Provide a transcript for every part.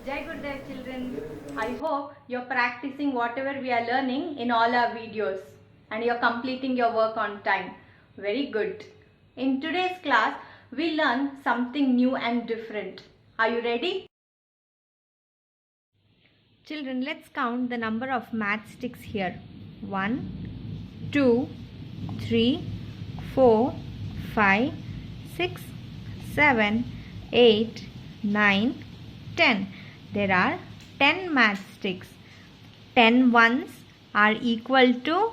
Jai Gurudev children. I hope you're practicing whatever we are learning in all our videos and you're completing your work on time. Very good. In today's class, we learn something new and different. Are you ready? Children, let's count the number of matchsticks here. 1, 2, 3, 4, 5, 6, 7, 8, 9, 10. There are 10 matchsticks. 10 ones are equal to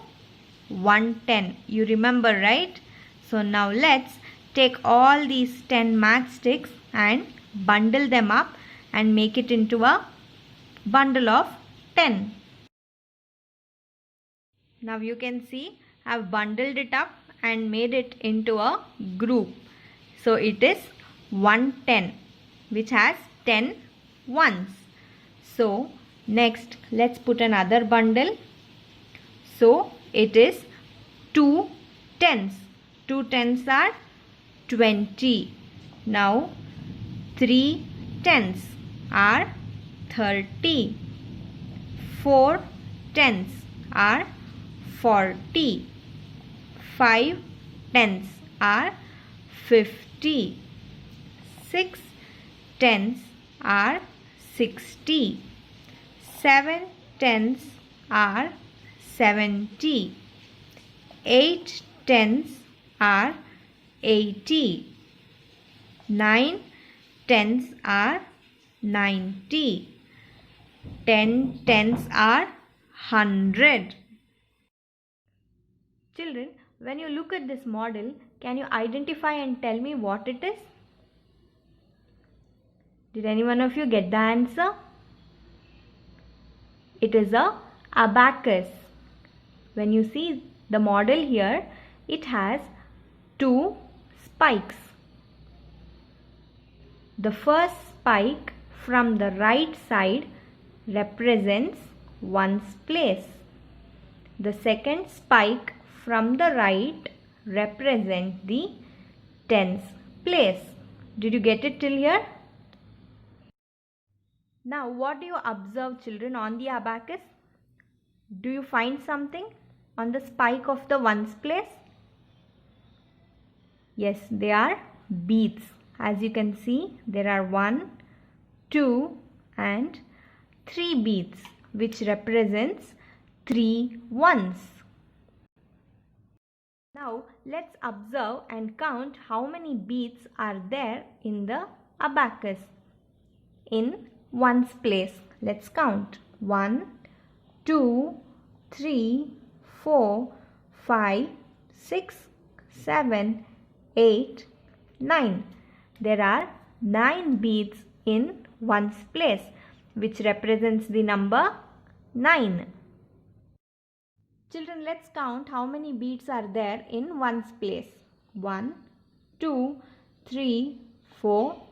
110. You remember, right? So now let's take all these 10 matchsticks and bundle them up and make it into a bundle of 10. Now you can see I've bundled it up and made it into a group. So it is 110, which has 10 ones. So next let's put another bundle. So it is 2 tens. 2 tens are 20. Now 3 tens are 30. 4 tens are 40. 5 tens are 50. 6 tens are 60. 7 tens are 70. 8 tens are 80. 9 tens are 90. 10 tens are 100. Children, when you look at this model, can you identify and tell me what it is? Did any one of you get the answer? It is a abacus. When you see the model here, it has 2 spikes. The first spike from the right side represents ones place. The second spike from the right represents the tens place. Did you get it till here? Now what do you observe, children, on the abacus? Do you find something on the spike of the ones place? Yes, they are beads. As you can see, there are 1, 2 and 3 beads, which represents 3 ones. Now let's observe and count how many beads are there in the abacus. In ones place, let's count. 1, 2, 3, 4, 5, 6, 7, 8, 9. There are 9 beads in ones place, which represents the number 9. Children, let's count how many beads are there in ones place. 1, 2, 3, 4,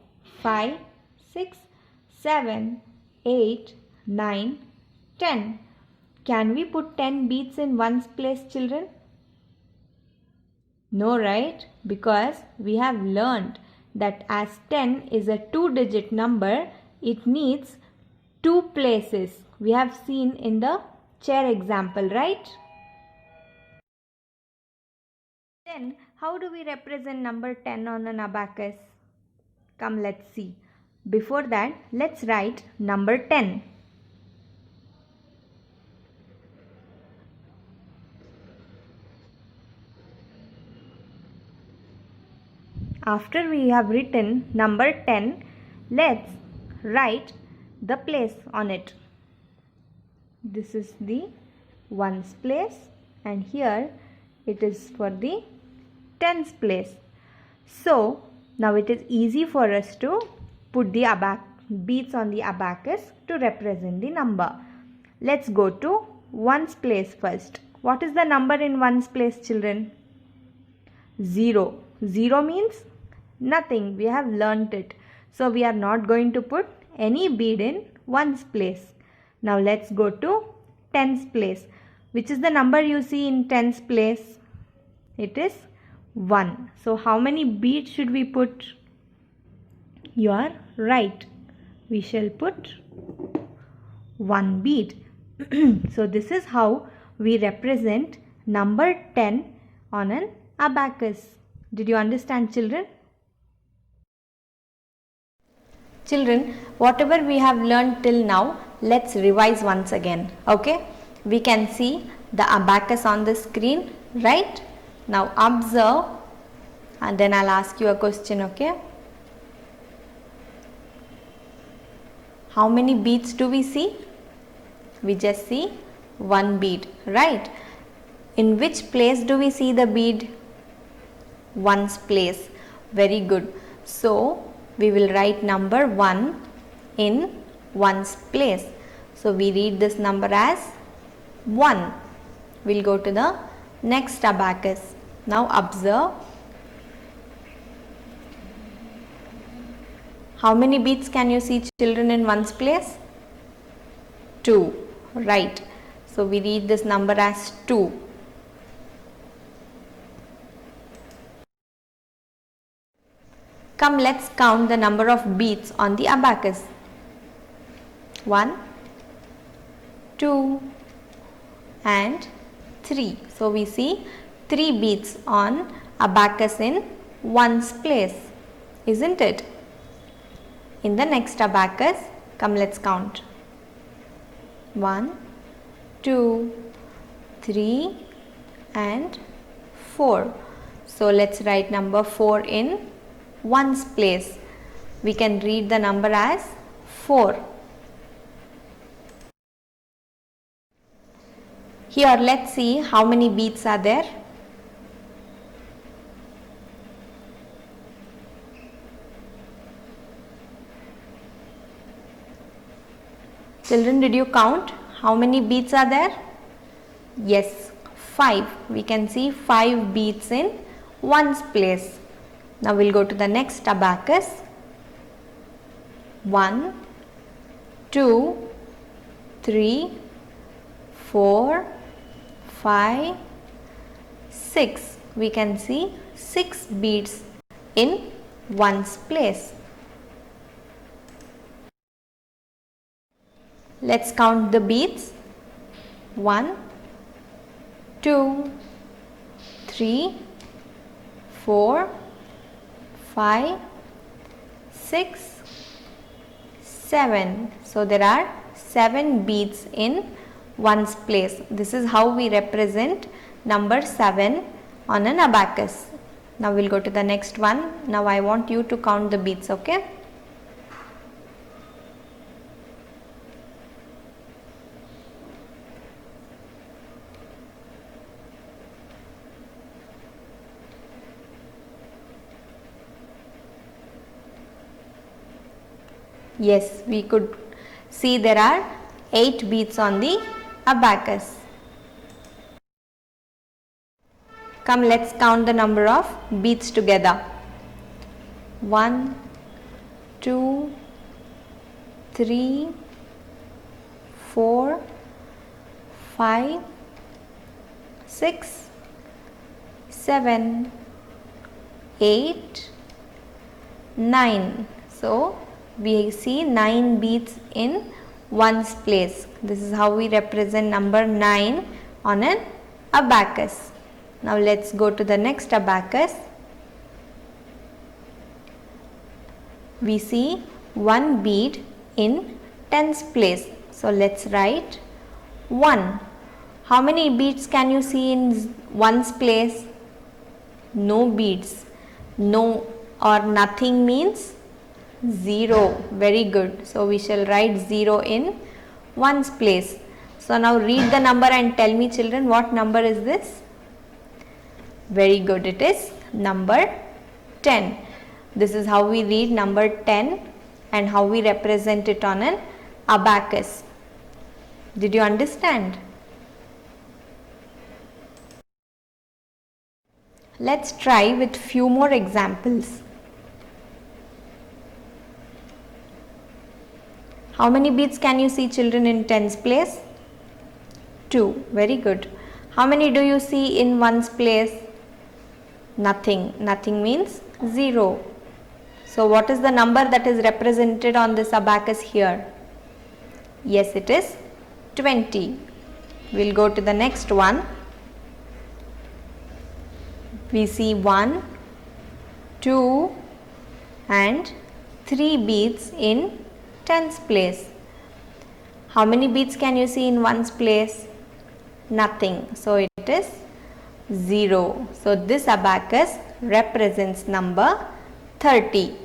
5, 6, 7, 8, 9, 10. Can we put 10 beads in ones place, children? No, right? Because we have learned that as 10 is a 2-digit number, it needs 2 places. We have seen in the chair example, right? Then, how do we represent number 10 on an abacus? Come, let's see. Before that, let's write number 10. After we have written number 10, let's write the place on it. This is the ones place and here it is for the tens place. So now it is easy for us to put the beads on the abacus to represent the number. Let's go to ones place first. What is the number in ones place, children? 0. 0 means nothing. We have learnt it. So we are not going to put any bead in ones place. Now let's go to tens place. Which is the number you see in tens place? It is 1. So how many beads should we put? You are right. We shall put 1 bead. So this is how we represent number 10 on an abacus. Did you understand, children? Children, whatever we have learned till now, let's revise once again. Okay? We can see the abacus on the screen, right? Now observe, and then I'll ask you a question, okay? How many beads do we see? We just see one bead, right? In which place do we see the bead? Ones place. Very good. So we will write number 1 in ones place. So we read this number as 1. We'll go to the next abacus. Now observe. How many beads can you see, children, in ones place? 2. Right. So we read this number as 2. Come, let's count the number of beads on the abacus. 1, 2 and 3. So we see 3 beads on abacus in ones place, isn't it? In the next abacus, come, let's count. 1, 2, 3 and 4. So let's write number 4 in ones place. We can read the number as 4. Here let's see how many beads are there. Children, did you count how many beads are there? Yes, 5. We can see 5 beads in ones place. Now we'll go to the next abacus. 1, 2, 3, 4, 5, 6. We can see 6 beads in ones place. Let's count the beads. 1, 2, 3, 4, 5, 6, 7. So there are 7 beads in ones place. This is how we represent number 7 on an abacus. Now we'll go to the next one. Now I want you to count the beads, okay? Yes, we could see there are 8 beads on the abacus. Come, let's count the number of beads together. 1, 2, 3, 4, 5, 6, 7, 8, 9. So we see 9 beads in ones place. This is how we represent number 9 on an abacus. Now let's go to the next abacus. We see 1 bead in tens place. So let's write 1. How many beads can you see in ones place? No beads. No or nothing means 0. Very good. So we shall write 0 in ones place. So now read the number and tell me, children, what number is this? Very good. It is number 10. This is how we read number 10 and how we represent it on an abacus. Did you understand? Let's try with few more examples. How many beads can you see, children, in tens place? 2. Very good. How many do you see in ones place? Nothing. Nothing means 0. So what is the number that is represented on this abacus here? Yes, it is 20. We'll go to the next one. We see 1, 2 and 3 beads in tens place. How many beads can you see in ones place? Nothing. So it is 0. So this abacus represents number 30.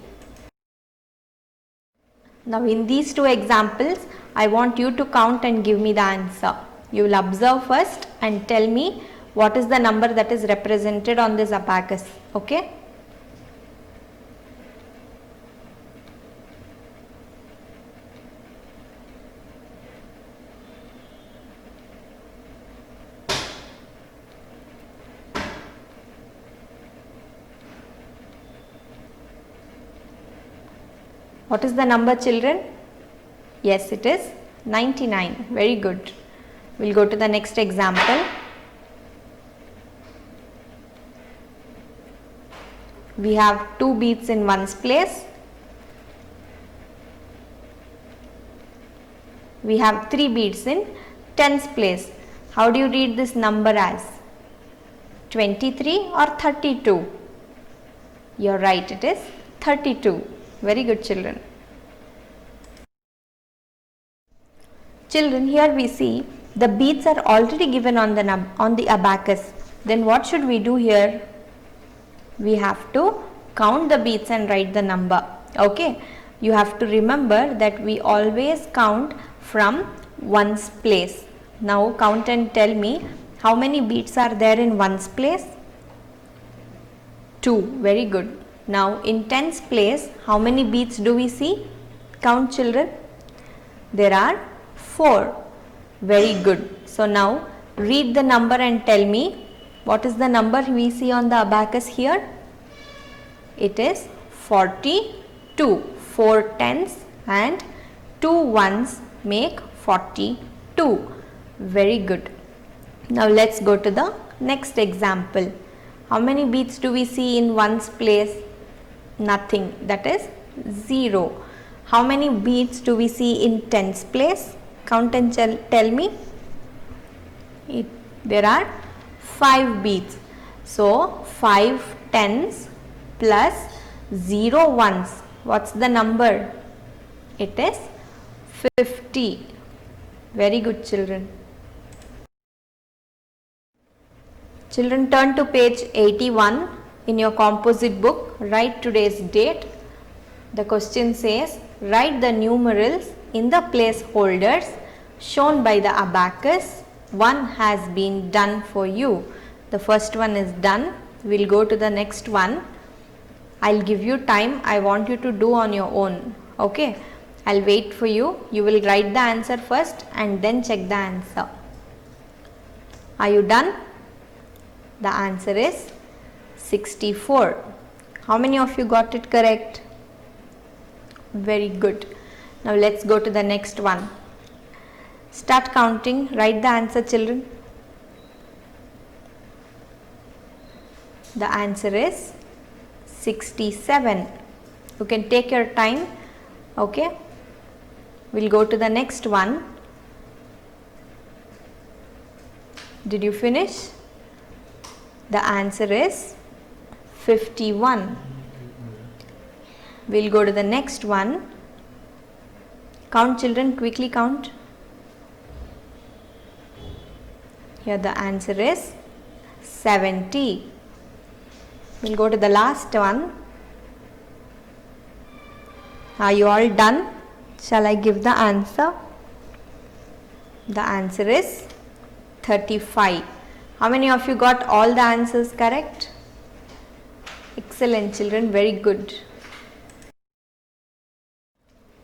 Now in these two examples, I want you to count and give me the answer. You will observe first and tell me what is the number that is represented on this abacus. Okay? What is the number, children? Yes, it is 99. Very good. We'll go to the next example. We have 2 beads in ones place. We have 3 beads in tens place. How do you read this number as? 23 or 32? You're right, it is 32. Very good, children. Children, here we see the beads are already given on the abacus. Then what should we do here? We have to count the beads and write the number. Okay. You have to remember that we always count from ones place. Now count and tell me how many beads are there in ones place? 2. Very good. Now in tens place, how many beads do we see? Count, children. There are 4. Very good. So now read the number and tell me what is the number we see on the abacus here? It is 42. 4 tens and 2 ones make 42. Very good. Now let's go to the next example. How many beads do we see in ones place? Nothing. That is 0. How many beads do we see in tens place? Count and tell me. There are 5 beads. So 5 tens plus 0 ones. What's the number? It is 50. Very good, children. Children, turn to page 81 in your composite book. Write today's date. The question says, write the numerals in the placeholders shown by the abacus. One has been done for you. The first one is done. We'll go to the next one. I'll give you time. I want you to do on your own. Okay. I'll wait for you. You will write the answer first and then check the answer. Are you done? The answer is 64. How many of you got it correct? Very good. Now let's go to the next one. Start counting. Write the answer, children. The answer is 67. You can take your time. Okay. We'll go to the next one. Did you finish? The answer is 51. We'll go to the next one. Count, children, quickly count. Here the answer is 70. We'll go to the last one. Are you all done? Shall I give the answer? The answer is 35. How many of you got all the answers correct? Excellent, children. Very good.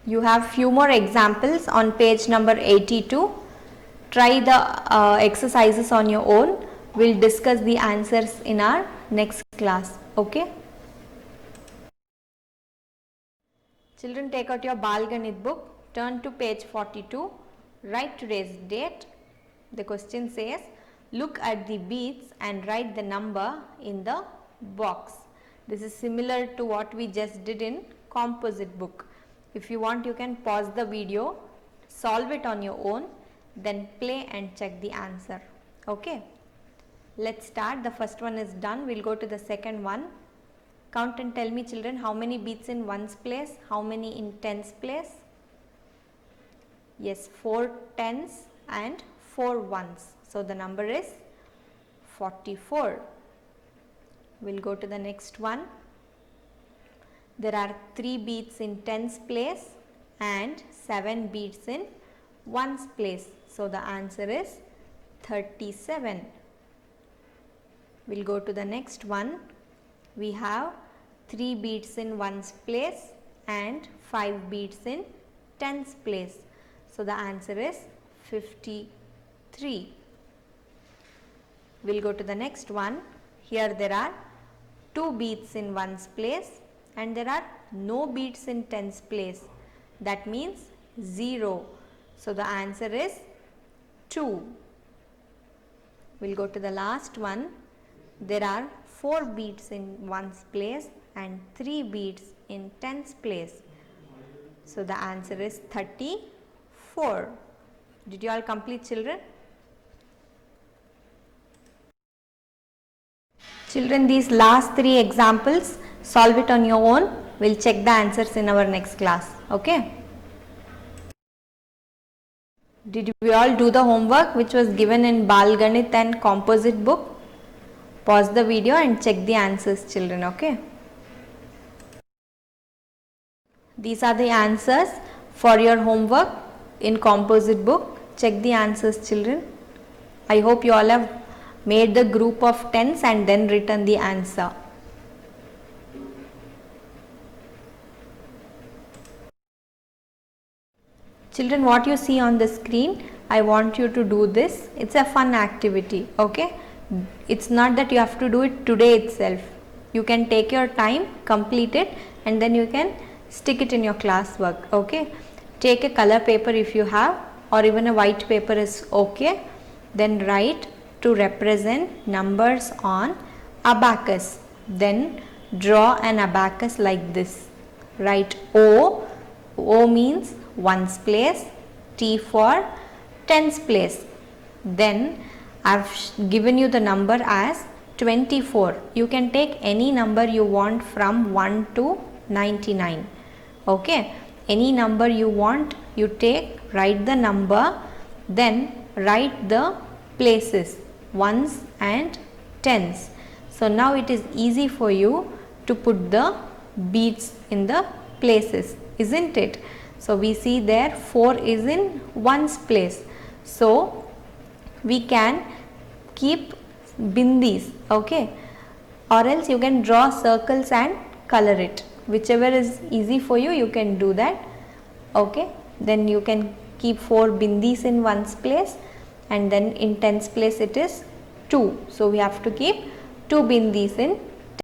You have few more examples on page number 82. Try the exercises on your own. We'll discuss the answers in our next class. Okay. Children, take out your Bal Ganit book. Turn to page 42. Write today's date. The question says, look at the beads and write the number in the box. This is similar to what we just did in composite book. If you want, you can pause the video, solve it on your own, then play and check the answer. Okay, let's start. The first one is done. We'll go to the second one. Count and tell me, children, how many beats in ones place, how many in tens place? Yes, 4 tens and 4 ones. So the number is 44. We'll go to the next one. There are 3 beats in tens place and 7 beats in ones place. So the answer is 37. We'll go to the next one. We have 3 beats in ones place and 5 beats in tens place. So the answer is 53. We'll go to the next one. Here there are 2 beats in ones place and there are no beats in tens place. That means 0. So the answer is 2. We'll go to the last one. There are 4 beats in ones place and 3 beats in tens place. So the answer is 34. Did you all complete, children? Children, these last 3 examples, solve it on your own. We'll check the answers in our next class. Okay? Did we all do the homework which was given in Bal Ganit and composite book? Pause the video and check the answers, children. Okay? These are the answers for your homework in composite book. Check the answers, children. I hope you all have made the group of tens and then written the answer. Children, what you see on the screen, I want you to do this. It's a fun activity. Okay? It's not that you have to do it today itself. You can take your time, complete it, and then you can stick it in your classwork. Okay? Take a color paper if you have, or even a white paper is okay. Then write to represent numbers on abacus. Then draw an abacus like this. Write O. O means ones place, T for tens place. Then I've given you the number as 24. You can take any number you want from 1 to 99. Okay, any number you want, you take, write the number, then write the places, ones and tens. So now it is easy for you to put the beats in the places, isn't it? So we see there 4 is in ones place. So we can keep bindis, okay, or else you can draw circles and color it. Whichever is easy for you, you can do that. Okay, then you can keep 4 bindis in ones place, and then in tens place it is 2. So we have to keep 2 bindis in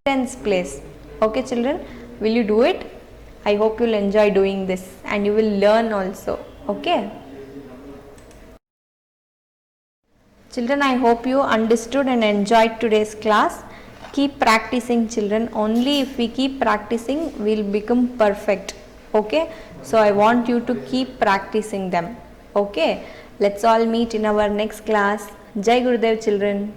tens place. Okay, children, will you do it? I hope you will enjoy doing this and you will learn also. Okay. Children, I hope you understood and enjoyed today's class. Keep practicing, children. Only if we keep practicing, we will become perfect. Okay. So I want you to keep practicing them. Okay. Let's all meet in our next class. Jai Gurudev, children.